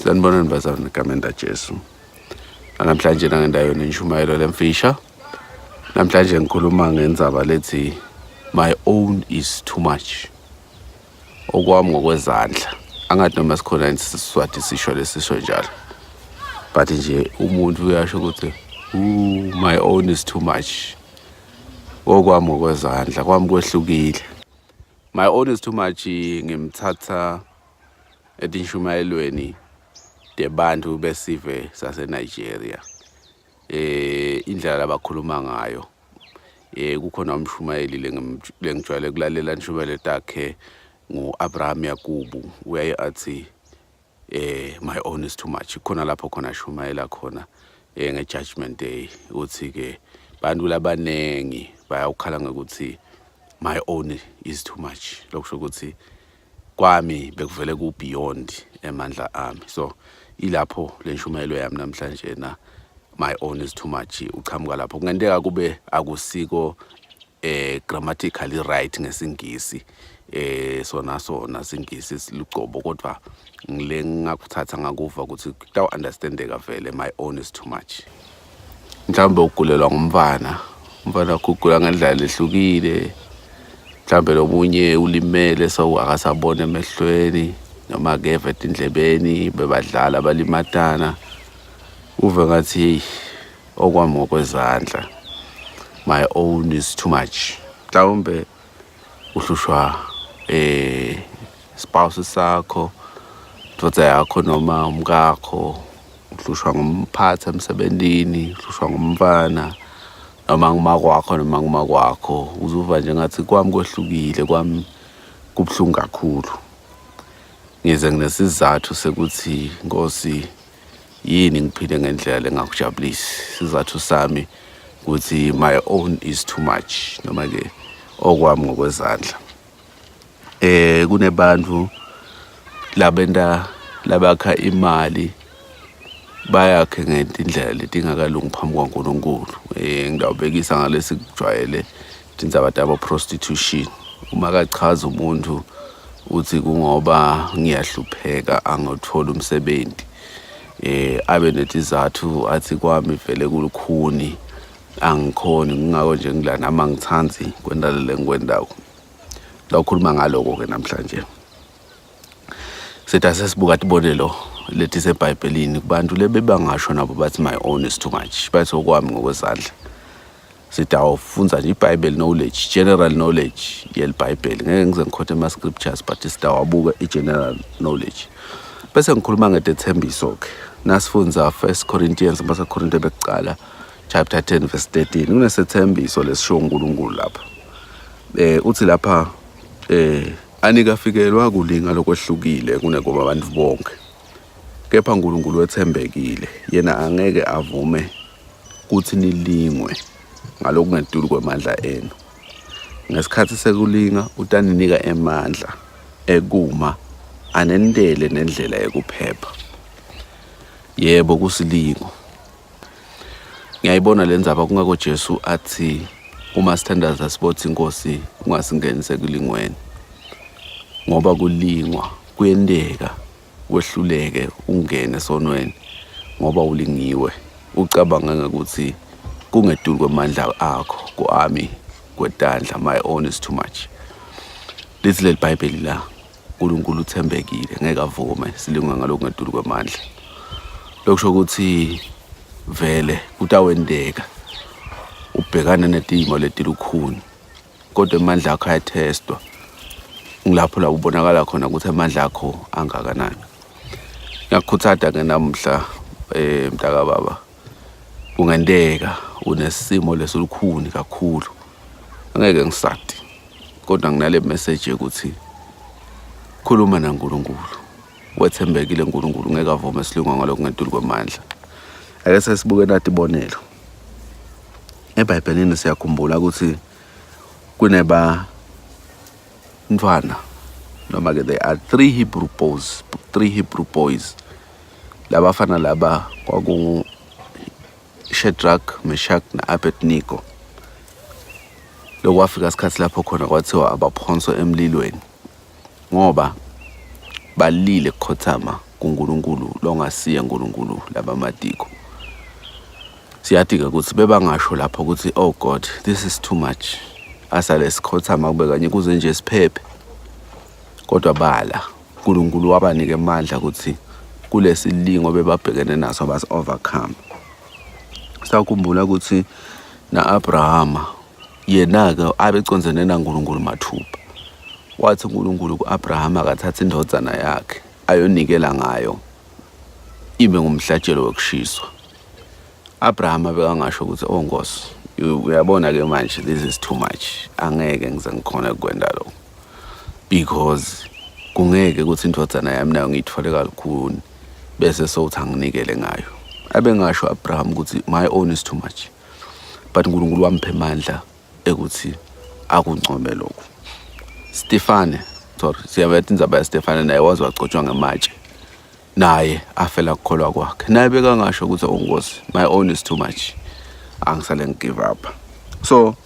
Sanibonani bazalwane egameni Jesu. Namhlanje nangendayo nishumayelo lemfisha. Namhlanje ngikhuluma ngendzaba lethi my own is too much. Okwami ngokwezandla. Angathi noma sikhona isiswati sisho lesisho njalo. But nje umuntu uyasho ukuthi my own is too much. Okwami ngokwezandla kwami kwehlukile. My own is too much ngimthatha edinshumayelweni debantu besive sase Nigeria. Indlela abakhuluma ngayo. Kukhona umshumayeli lengijwayele kulalela inshumayelo takhe ngo-Abraham Yakubu uyaye athi my own is too much. Khona lapho khona shumayela khona nge-judgment day uthi ke bantu labanengi bayawukhala ngokuthi my own is too much. Lokusho ukuthi kwami bekuvele ku beyond emandla ami. So ilapho lenshumayelo yami namhlanje na my own is too much uqhamuka lapho. Kungenteka kube akusiko grammatically right ngesingisi sona singisi siluqobo kodwa ngile ngakuthatha ngakuva ukuthi kuta understandeka vele my own is too much. Mhlawumbe ugulelwa ngumfana ugula ngendlela lehlukile. Mhlawumbe lomunye ulimele so akasabona emehlweni noma keve endlebeni bebadlala balimatana uve ngathi okwami ngokwezandla my own is too much. Mhlawumbe uhlushwa spouse sakho ndoda yakho noma umkakho uhlushwa ngumphathi emsebenzini uhlushwa ngumfana noma ngumakwakho noma ngumakwakho uzuva nje ngathi kwami kwehlukile kwami kubhlungu kakhulu. Ngize nginesizathu sekuthi Nkosi yini ngiphile ngendlela lengakujabulisi. Sizathu sami ukuthi my own is too much noma ke okwami ngokwezandla. Kunebantu labakha imali bayakhe ngendlela letingakalungi phambi kwaNkulunkulu. Ngidawubekisa ngalesi kujwayele indzaba yabo prostitution. Uma kachaza umuntu uthi kungoba ngiyahlupheka angothola umsebenzi abe netizathu athi kwami vele kulukhuni angikhoni ngingako nje ngila nama ngithanzi kwendalo lengikwendawo. Lawukhuluma ngaloko ke namhlanje. Setha sesibuka tibonelo lethi seBhayibhelini kubantu lebebangasho nabo bathi my own is too much. Bathi okwami ngokwezandla. Sitawufunza nje iBhayibheli knowledge, general knowledge yeBhayibheli. Ngeke ngize ngikhothe ama scriptures but sitawabuka igeneral knowledge. Bese ngikhuluma ngethembiso ke. Nasifunza 1 Corinthians Korinte bekuqala chapter 10 verse 13. Kunesethembiso lesisho uNkulunkulu lapha. Uthi lapha anikafikelwa kulinga lokwehlukile kunekoba abantu bonke. Kepha uNkulunkulu wethembekile. Yena angeke avume ukuthi nilingwe ngalokungetulu kwemandla enu. Ngesikhathi sekulinga utaninika emandla ekuma anendele nendlela yokuphepha. Yebo kusilingo. Ngiyayibona lenzaba kungako Jesu athi uma sithandaza sibothi Nkosi ungasingenise kulingweni. Ngoba kulingwa kuyendeka kwehluleke ungene sonweni ngoba ulingiwe ucabanga ukuthi kungetulu kwemandla akho kwami kwetandla my own is too much. Lithi leBhayibheli la uNkulunkulu uthembekile ngeke avume silingwa ngalokungetulu kwemandla. Lokusho ukuthi vele kutawendeka ubhekana netimo letilukhuni kodwa amandla akho ayatestwa. Ngilapho la ubonakala khona ukuthi amandla akho angakanani. Ngiyakhuthada ke namhla mntaka baba ungendeka unesimo lesolukhuni kakhulu. Angeke ngisati kodwa nginale message ukuthi khuluma naNkulunkulu. Wethembekile uNkulunkulu ngeke avume silingwa ngalokungetulu kwemandla. Ake sesibuke nathi ibonelo. eBhayibhelini siyakhumbula ukuthi kuneba mfana noma ke there are three Hebrew boys. Labafana laba kwaku Shadrach, Meshach na Abednego. Lokwafika isikhathi lapho khona kwathiwa abaphonswa emlilweni ngoba balile ekhothama kuNkulunkulu longasiya uNkulunkulu labamadiko. Siyathi-ke ukuthi bebangasho lapho ukuthi oh God, this is too much. Asale sikhothama kube kanye kuze nje siphephe. Kodwa bala uNkulunkulu wabanika amandla ukuthi kulesi lingo bebabhekene naso bas overcome. Sakhumbula ukuthi na-Abrahama yena-ke abeconzene naNkulunkulu mathupha. Wathi uNkulunkulu ku-Abrahama akathatha indodana yakhe ayonikela ngayo ibe ngumhlatshelo wokushiswa. Abrahama bekangasho ukuthi oh Nkosi, uyabona-ke manje this is too much. Angeke ngize ngikhona kwenda lokho. Because kungeke ukuthi indodana yami nayo ngiyithole kalukhuni bese sothi anginikele ngayo. Abengasho Abraham ukuthi my own is too much. But uNkulunkulu wamphe amandla ekuthi akuncome lokho. Siyabetha indzaba yaStefane naye waze wagcotshwa ngamatshe. Naye afela ukukholwa kwakhe. Naye bekangasho ukuthi oh Nkosi, my own is too much. Angisale ngigive up. So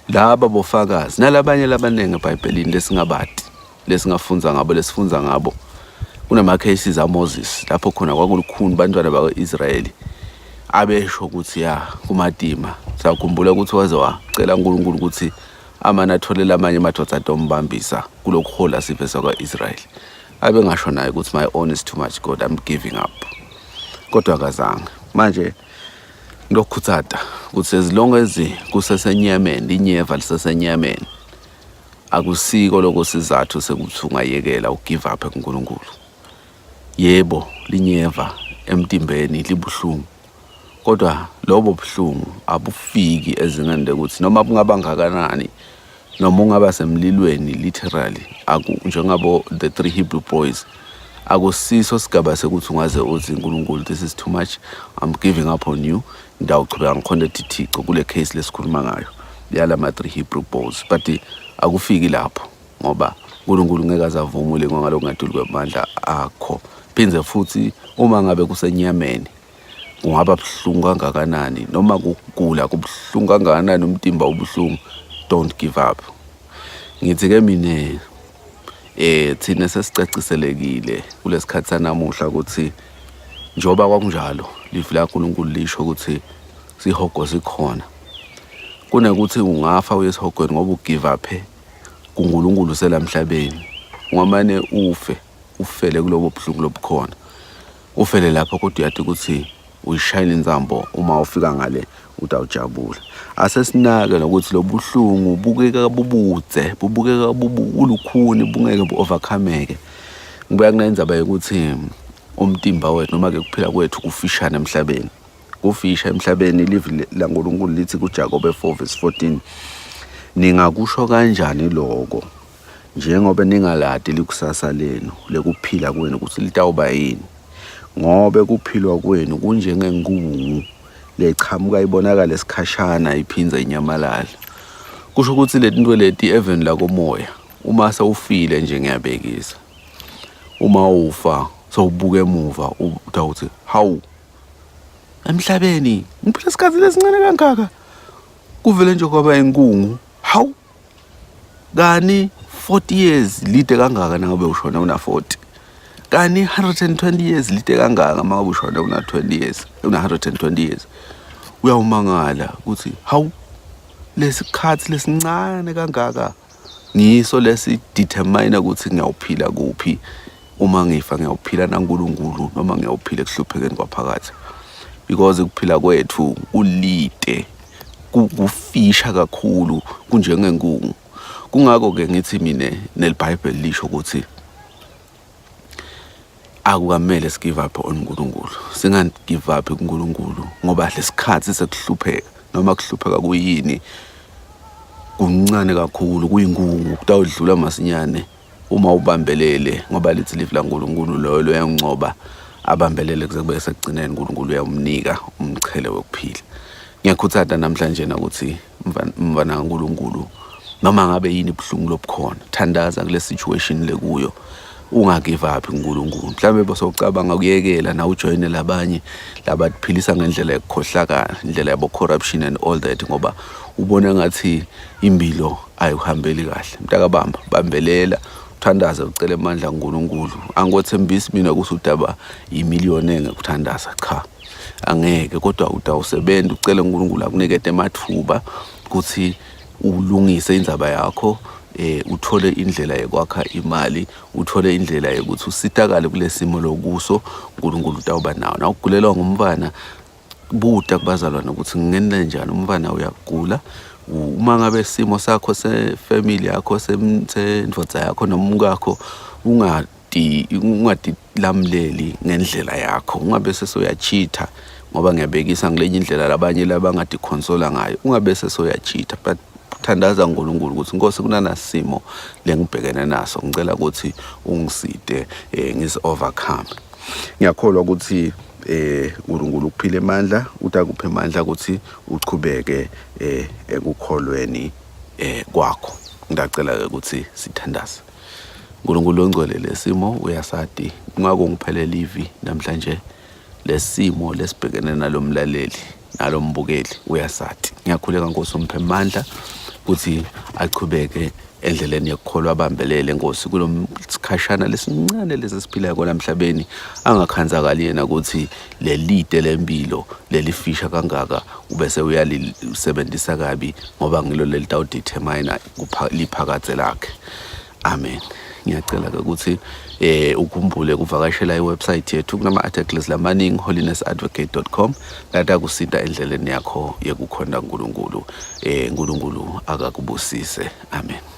laba bofakazi nalabanye labanenge eBhayibhelini lesingabati lesingafunza ngabo lesifunza ngabo kunama cases aMoses lapho khona kwakulukhuni bantwana bakwaIsrayeli abesho ukuthi ya kumadima. Sakhumbula ukuthi waze wacela uNkulunkulu ukuthi amana atholela amanye amadoda atombambisa kulokhola sife sakwaIsrayeli. Abengasho naye ukuthi my own is too much, God, I'm giving up. Kodwa akazange. Manje ngilokhuthata ukuthi as long as kusesenyameni inyeva lisesenyameni akusiko lokho sizathu sekuthi ungayekela ugive up kuNkulunkulu. Yebo linyeva emtimbeni libuhlungu. Kodwa lobo buhlungu abufiki ezingane ukuthi noma kungaba ngakanani noma ungaba semlilweni literally njengabo the 3 Hebrew boys akusiso sigaba sekuthi ungaze uthi uNkulunkulu this is too much, I'm giving up on you. Ndawuchubeka ngikhonde thixo kule case lesikhuluma ngayo yalama 3 Hebrew boys. But akufiki lapho ngoba uNkulunkulu ngeke azavumule ngalokungetulu kwemandla akho. Phinze futhi uma ngabe kusenyameni ungaba buhlungu kangakanani noma kugula kubuhlungu kangakanani umtimba ubuhlungu, don't give up. Ngithi-ke mina thina sesicaciselekile kulesikhathi sanamuhla ukuthi njoba kwakunjalo livi laNkulunkulu lisho ukuthi sihogo sikhona. Kunekuthi ungafa uyesihogweni ngoba ugive up kuNkulunkulu selamhlabeni. Ungamane ufele kulobo buhlungu lobukhona. Ufele lapho kodwa uyathi ukuthi uyishayina inzambo uma ufika ngale utawujabula. Asesinake nokuthi lobuhlungu bukeka bubudze, bubukeka bubulukhuni bungeke bu-overcomeke. Ngibuya kunendzaba yokuthi umtimba wethu noma ke kuphila kwethu kufishana emhlabeni. Kufisha emhlabeni ilivi laNkulunkulu lithi kuJakobe 4:14 ningakusho kanjani lokho njengoba ningaladi likusasa lenu lekuphila kwenu ukuthi litawuba yini, ngobe kuphilwa kwenu kunjengenkungu lechamuka ibonakala esikhashana iphinza inyamalala. Kusho ukuthi leti zinto leti even la komoya uma sewufile nje ngiyabekisa, uma ufa sowubuka emuva utawuthi hawu emhlabeni ngiphila isikhathi lesincane kangaka kuvele nje kwaba inkungu. Hawu kani 40 years lide kangaka nangabe ushona una 40, kani 120 years lide kangaka mangabe ushona una 20 years, una 120 years. Uyawumangala ukuthi hawu lesikhathi lesincane kangaka ngiso lesi determine ukuthi ngiyawuphila kuphi. Uma ngifa ngiyawuphila naNkulunkulu noma ngiyawuphila ekuhluphekeni kwaphakathi, because ukuphila kwethu ulide kufisha kakhulu kunjengenkungu. Kungako ke ngithi mina neBhayibheli lisho ukuthi akukamele sigive up on uNkulunkulu. Singagive up kuNkulunkulu ngoba lesikhathi sekuhlupheka noma kuhlupheka kuyini kuncane kakhulu kuyinkungu kutawudlula masinyane uma ubambelele ngoba lithi livi laNkulunkulu lo yangcoba abambelele kuze kube sekugcineni uNkulunkulu uyamnika umchele wokuphila. Ngiyakhuthata namhlanje ukuthi mvana kaNkulunkulu noma ngabe yini ibuhlungu lobukhona, thandaza kule situation lekuyo, ungagive up uNkulunkulu. Mhlawumbe bosocabanga ukuyekela na ujoyine labanye labaphilisa ngendlela yokukhohlakala, indlela yabo corruption and all that ngoba ubona ngathi impilo ayihambeli kahle. Mntakabamba bambelela uthandaze ucela amandla kuNkulunkulu. Angothembisi mina ukuthi udaba imiliyoni engekuthandaza, cha, angeke. Kodwa utawusebenza ucela uNkulunkulu akunikete emathuba ukuthi ulungise indzaba yakho, uthole indlela yokwakha imali, uthole indlela yokuthi usitakale kulesimo lokuso. uNkulunkulu utawuba nawo. Nawugulelwa ngumntwana, buta kubazalwane ukuthi ngingene njani, umntwana uyagula. Uma ngabe simo sakho sefamily yakho sendvodza yakho noma umkakho ungadilamleli ngendlela yakho, ungabe sesoyachitha ngoba ngiyabekisa ngelenye indlela labanye labangadiconsola ngayo, ungabe sesoyachitha. But thandaza uNkulunkulu ukuthi Nkosi, kunanasimo lengibhekene naso, ngicela ukuthi ungiside ngisi overcome. Ngiyakholwa ukuthi uNkulunkulu ukuphile amandla, utakuphe amandla ukuthi uchubeke ekukholweni kwakho. Ngicela ukuthi sithandaze. uNkulunkulu ongcwele, lesimo uyasadi, ungakungiphelele ivi namhlanje, lesimo lesibhekene nalomlaleli nalombukeli uyasadi. Ngiyakhuleka Nkosi, umphe amandla ukuthi achubeke endleleni yokukholwa abambelele Nkosi kulomsikhashana lesincane lesiphilayo kona emhlabeni. Angakhanzakali yena ukuthi lelide lempilo lelifisha kangaka ubese uyalisebenzisa kabi ngoba ngilo lelitawudetermine liphakathe lakhe. Amen. Ngiyacela ke ukuthi ukhumbule ukuvakashela iwebsite yethu, kunama-articles lamaningi, holinessadvocate.com. Lata kusinda endleleni yakho yekukhonda uNkulunkulu. uNkulunkulu akakubusise. Amen.